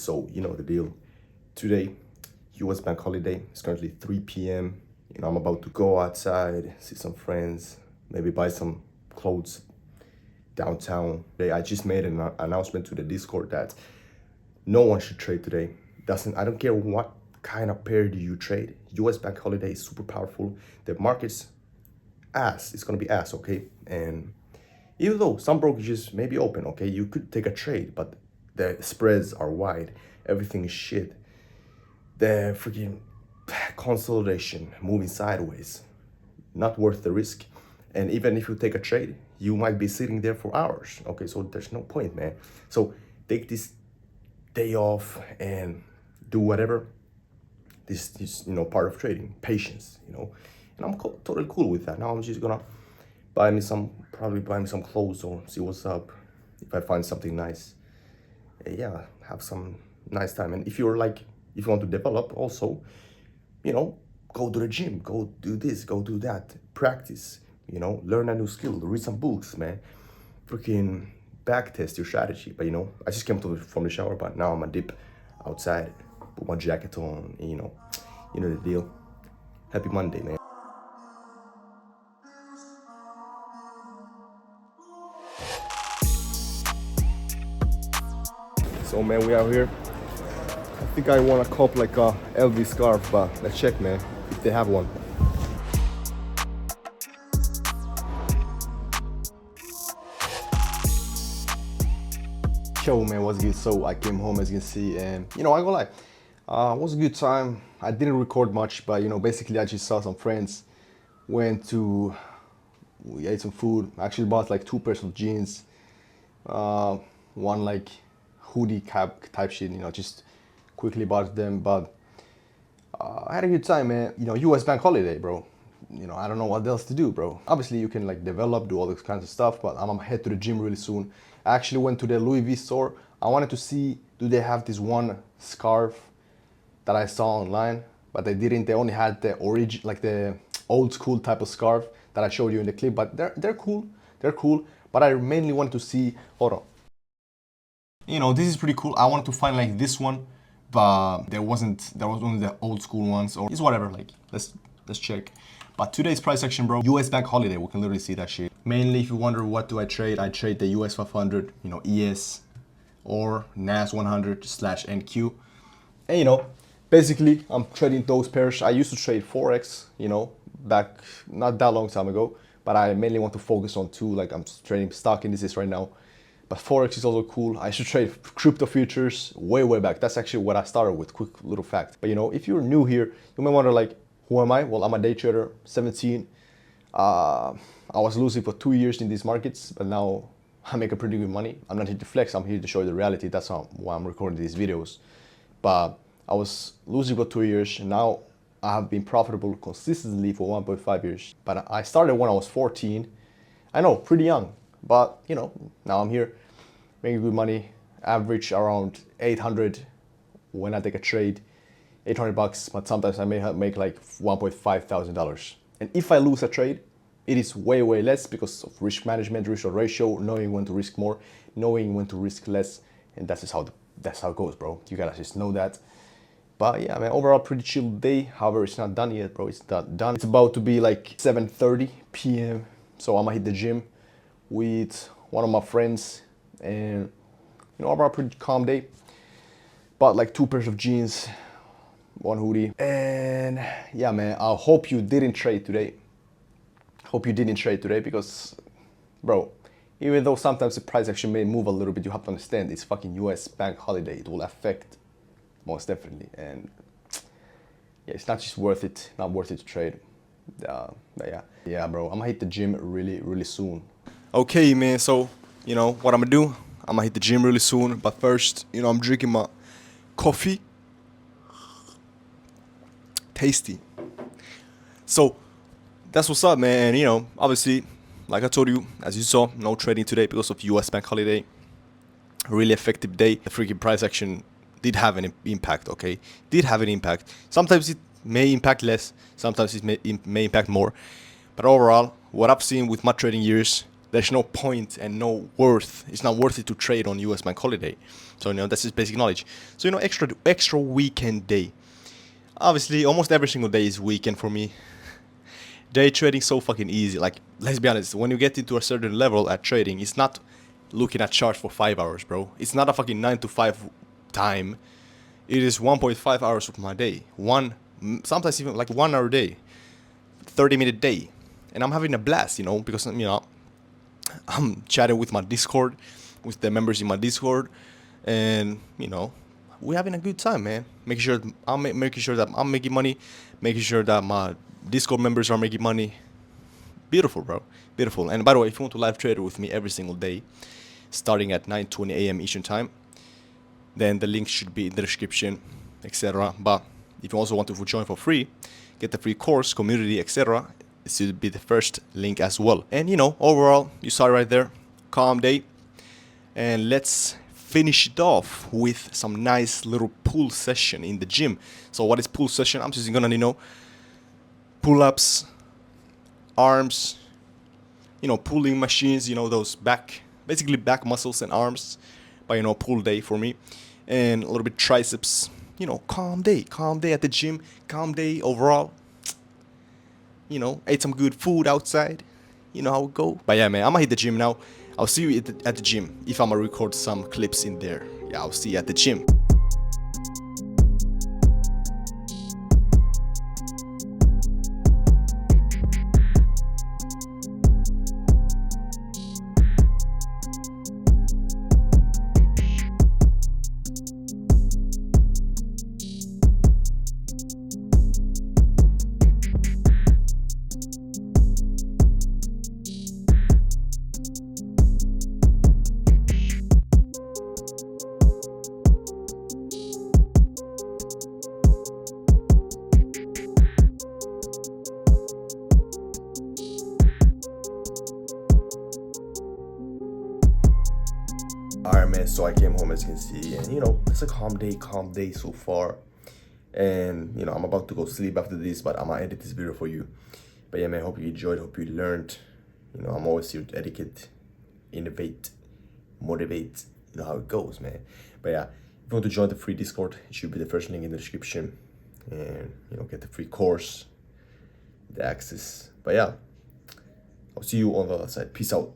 so you know the deal. Today, US bank holiday. It's currently 3 p.m. I'm about to go outside, see some friends, maybe buy some clothes downtown. I just made an announcement to the Discord that no one should trade today. I don't care what kind of pair do you trade. US bank holiday is super powerful. The market's ass. It's gonna be ass, okay? And even though some brokerages may be open, okay, you could take a trade, but the spreads are wide. Everything is shit. The freaking consolidation moving sideways, not worth the risk. And even if you take a trade, you might be sitting there for hours. Okay, so there's no point, man. So take this day off and do whatever. This is part of trading, patience. And I'm totally cool with that. Now I'm just gonna probably buy me some clothes or see what's up. If I find something nice, yeah, have some nice time. And if you want to develop also, go to the gym, go do this, go do that, practice, learn a new skill, read some books, man. Freaking back test your strategy. But I just came from the shower, but now I'm a dip outside, put my jacket on, and, you know the deal. Happy Monday, man. So man, we out here. I think I want to cop like a LV scarf, but let's check, man, if they have one. Yo man, what's good? So I came home, as you can see, and I ain't gonna lie, it was a good time. I didn't record much, but basically I just saw some friends, we ate some food. I actually bought like 2 pairs of jeans, one like hoodie cap type shit, just quickly bought them. But I had a good time, man. US bank holiday, bro. I don't know what else to do, bro. Obviously you can like develop, do all those kinds of stuff, but I'm gonna head to the gym really soon. I actually went to the Louis V store. I wanted to see, do they have this one scarf that I saw online, but they didn't. They only had the origin, like the old school type of scarf that I showed you in the clip. But they're cool. They're cool. But I mainly wanted to see. Hold on. This is pretty cool. I wanted to find like this one, but there was only the old school ones, or it's whatever. Like let's check. But today's price action, bro. US bank holiday. We can literally see that shit. Mainly, if you wonder what do I trade the US 500, ES, or NAS 100/NQ. And basically, I'm trading those pairs. I used to trade Forex, back not that long time ago, but I mainly want to focus on 2. Like I'm trading stock indices right now, but Forex is also cool. I should trade crypto futures way back. That's actually what I started with. Quick little fact. But if you're new here, you may wonder like, who am I? Well, I'm a day trader, 17. I was losing for 2 years in these markets, but now I make a pretty good money. I'm not here to flex. I'm here to show you the reality. That's why I'm recording these videos. But I was losing for 2 years, and now I have been profitable consistently for 1.5 years. But I started when I was 14. I know, pretty young, but now I'm here making good money. Average around 800 when I take a trade, $800. But sometimes I may make like $1.5 thousand. And if I lose a trade, it is way less because of risk management, risk ratio, knowing when to risk more, knowing when to risk less, and that's how it goes, bro. You gotta just know that. But yeah, man, overall pretty chill day. However, it's not done yet, bro. It's not done. It's about to be like 7:30 p.m. So I'm gonna hit the gym with one of my friends, and overall pretty calm day. Bought like 2 pairs of jeans, 1 hoodie, and yeah, man. I hope you didn't trade today. Because, bro, even though sometimes the price action may move a little bit, you have to understand it's fucking US bank holiday. It will affect most definitely, and yeah, it's not just worth it to trade. But yeah, bro, I'm gonna hit the gym really soon. Okay, man. So what I'm gonna do? I'm gonna hit the gym really soon, but first, I'm drinking my coffee. Tasty. So that's what's up, man. And obviously, like I told you, as you saw, no trading today because of US bank holiday. A really effective day. The freaking price action did have an impact, okay? Did have an impact. Sometimes it may impact less, sometimes it may impact more. But overall, what I've seen with my trading years, there's no point and no worth. It's not worth it to trade on US bank holiday. So that's just basic knowledge. So extra weekend day. Obviously, almost every single day is weekend for me. Day trading so fucking easy. Like, let's be honest, when you get into a certain level at trading, it's not looking at charts for 5 hours, bro. It's not a fucking 9 to 5 time. It is 1.5 hours of my day. Sometimes even like 1 hour day. 30-minute day. And I'm having a blast, because I'm chatting with my Discord, with the members in my Discord, and we're having a good time, man. Making sure that I'm making money, making sure that my Discord members are making money. Beautiful, bro. Beautiful. And by the way, if you want to live trade with me every single day, starting at 9:20 a.m. Eastern time, then the link should be in the description, etc. But if you also want to join for free, get the free course, community, etc., it should be the first link as well. And overall, you saw it right there, calm day. And let's finish it off with some nice little pull session in the gym. So what is pull session? I'm just gonna pull-ups, arms, pulling machines, those basically back muscles and arms, but pull day for me, and a little bit triceps. Calm day at the gym, calm day overall. Ate some good food outside. You know how it go. But yeah, man, I'm gonna hit the gym now. I'll see you at the gym if I'm gonna record some clips in there. Yeah, I'll see you at the gym. Alright, man, so I came home, as you can see, and it's a calm day so far. And I'm about to go sleep after this, but I'm gonna edit this video for you. But yeah, man, hope you enjoyed, hope you learned. I'm always here to educate, innovate, motivate. You know how it goes, man. But yeah, if you want to join the free Discord, it should be the first link in the description. And get the free course, the access. But yeah, I'll see you on the other side. Peace out.